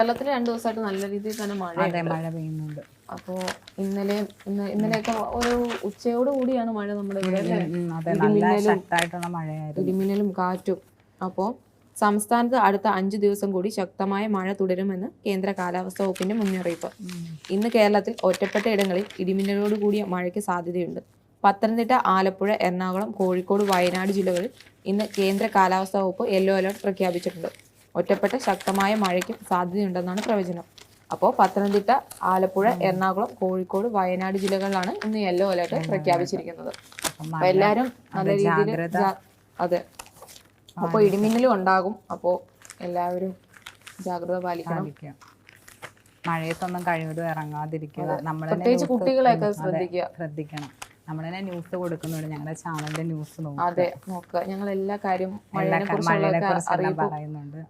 കേരളത്തിൽ 2 ദിവസമായിട്ട് നല്ല രീതിയിൽ തന്നെ മഴ പെയ്യുന്നുണ്ട്. അപ്പോ ഇന്നലെയൊക്കെ ഒരു ഉച്ചയോട് കൂടിയാണ് മഴ നമ്മുടെ ഇവിടെ ഇടിമിന്നലും കാറ്റും. അപ്പോൾ സംസ്ഥാനത്ത് അടുത്ത 5 ദിവസം കൂടി ശക്തമായ മഴ തുടരുമെന്ന് കേന്ദ്ര കാലാവസ്ഥാ വകുപ്പിന്റെ മുന്നറിയിപ്പ്. ഇന്ന് കേരളത്തിൽ ഒറ്റപ്പെട്ട ഇടങ്ങളിൽ ഇടിമിന്നലോട് കൂടിയ മഴയ്ക്ക് സാധ്യതയുണ്ട്. പത്തനംതിട്ട, ആലപ്പുഴ, എറണാകുളം, കോഴിക്കോട്, വയനാട് ജില്ലകളിൽ ഇന്ന് കേന്ദ്ര കാലാവസ്ഥാ വകുപ്പ് യെല്ലോ അലർട്ട് പ്രഖ്യാപിച്ചിട്ടുണ്ട്. ഒറ്റപ്പെട്ട ശക്തമായ മഴയ്ക്കും സാധ്യതയുണ്ടെന്നാണ് പ്രവചനം. അപ്പോൾ പത്തനംതിട്ട, ആലപ്പുഴ, എറണാകുളം, കോഴിക്കോട്, വയനാട് ജില്ലകളിലാണ് ഇന്ന് യെല്ലോ അലർട്ട് പ്രഖ്യാപിച്ചിരിക്കുന്നത്. അപ്പൊ എല്ലാവരും നല്ല രീതിയിൽ അതെ. അപ്പോൾ ഇടിമിന്നലും ഉണ്ടാകും. അപ്പോൾ എല്ലാവരും ജാഗ്രത പാലിക്കണം. മഴയത്തൊന്നും കഴിവതും ഇറങ്ങാതിരിക്കുക. പ്രത്യേകിച്ച് കുട്ടികളെയൊക്കെ ശ്രദ്ധിക്കണം. നമ്മൾ തന്നെ ന്യൂസ് കൊടുക്കുന്നുണ്ട്, ഞങ്ങളുടെ ചാനലിന്റെ ന്യൂസ് നോക്കുക. അതെ, നോക്കുക. ഞങ്ങൾ എല്ലാ കാര്യവും മഴയെ കുറിച്ചുള്ള പറയുന്നതാണ്.